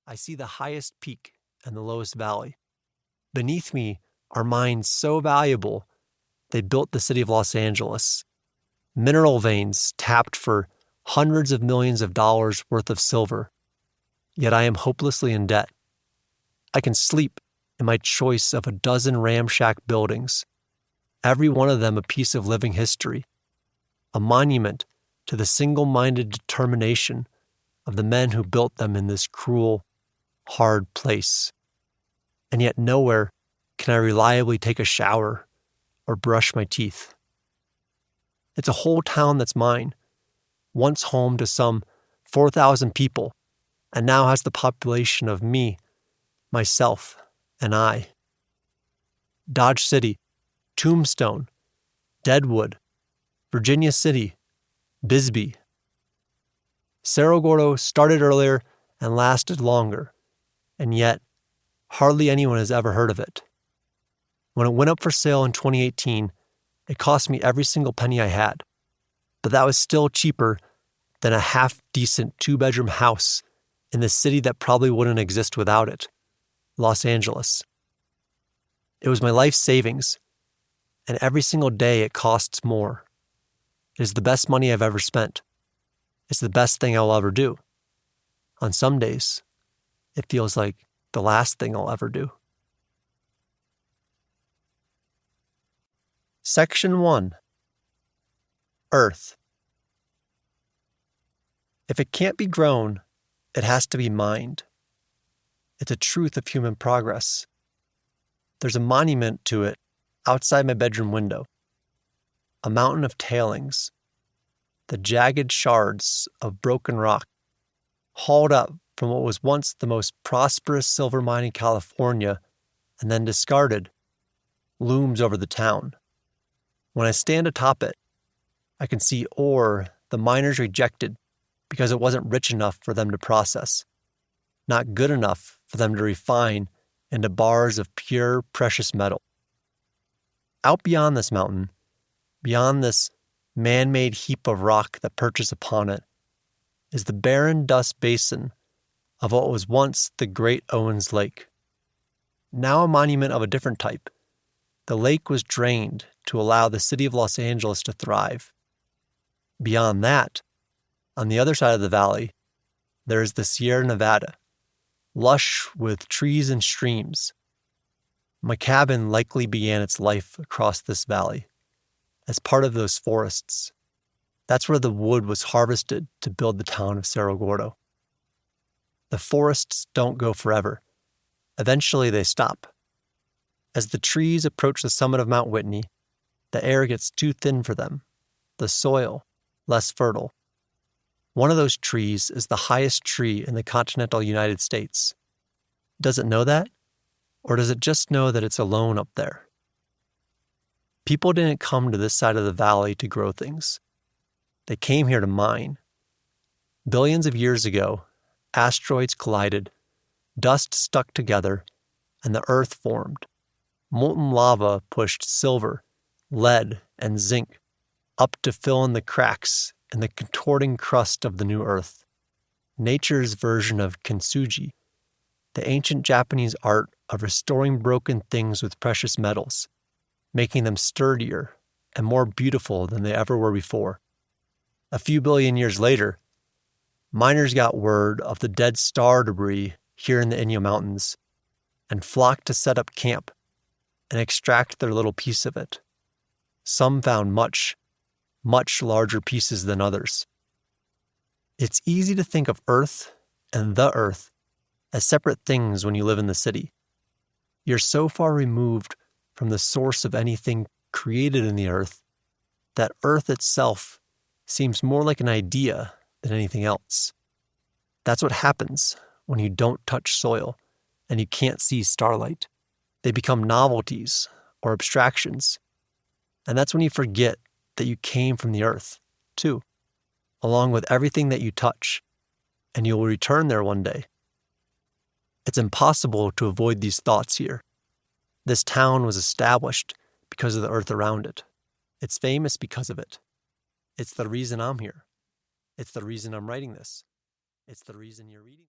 I see the highest peak and the lowest valley. Beneath me are mines so valuable, they built the city of Los Angeles. Mineral veins tapped for hundreds of millions of dollars worth of silver. Yet I am hopelessly in debt. I can sleep in my choice of a dozen ramshack buildings, every one of them a piece of living history, a monument to the single-minded determination of the men who built them in this cruel, hard place. And yet nowhere can I reliably take a shower or brush my teeth. It's a whole town that's mine, once home to some 4,000 people, and now has the population of me, myself, and I. Dodge City, Tombstone, Deadwood, Virginia City, Bisbee. Cerro Gordo started earlier and lasted longer, and yet hardly anyone has ever heard of it. When it went up for sale in 2018, it cost me every single penny I had, but that was still cheaper than a half-decent 2-bedroom house in the city that probably wouldn't exist without it, Los Angeles. It was my life savings, and every single day it costs more. It is the best money I've ever spent. It's the best thing I'll ever do. On some days, it feels like the last thing I'll ever do. Section 1. Earth. If it can't be grown, it has to be mined. It's a truth of human progress. There's a monument to it outside my bedroom window. A mountain of tailings. The jagged shards of broken rock, hauled up from what was once the most prosperous silver mine in California and then discarded, looms over the town. When I stand atop it, I can see ore the miners rejected because it wasn't rich enough for them to process, not good enough for them to refine into bars of pure, precious metal. Out beyond this mountain, beyond this man-made heap of rock that perches upon it, is the barren dust basin of what was once the Great Owens Lake. Now a monument of a different type, the lake was drained to allow the city of Los Angeles to thrive. Beyond that, on the other side of the valley, there is the Sierra Nevada, lush with trees and streams. My cabin likely began its life across this valley, as part of those forests. That's where the wood was harvested to build the town of Cerro Gordo. The forests don't go forever. Eventually they stop. As the trees approach the summit of Mount Whitney, the air gets too thin for them, the soil less fertile. One of those trees is the highest tree in the continental United States. Does it know that? Or does it just know that it's alone up there? People didn't come to this side of the valley to grow things. They came here to mine. Billions of years ago, asteroids collided, dust stuck together, and the earth formed. Molten lava pushed silver, lead, and zinc up to fill in the cracks in the contorting crust of the new earth. Nature's version of kintsugi, the ancient Japanese art of restoring broken things with precious metals, making them sturdier and more beautiful than they ever were before. A few billion years later, miners got word of the dead star debris here in the Inyo Mountains and flocked to set up camp and extract their little piece of it. Some found much, much larger pieces than others. It's easy to think of Earth and the Earth as separate things when you live in the city. You're so far removed from the source of anything created in the Earth that Earth itself seems more like an idea than anything else. That's what happens when you don't touch soil and you can't see starlight. They become novelties or abstractions. And that's when you forget that you came from the earth, too, along with everything that you touch, and you will return there one day. It's impossible to avoid these thoughts here. This town was established because of the earth around it. It's famous because of it. It's the reason I'm here. It's the reason I'm writing this. It's the reason you're reading.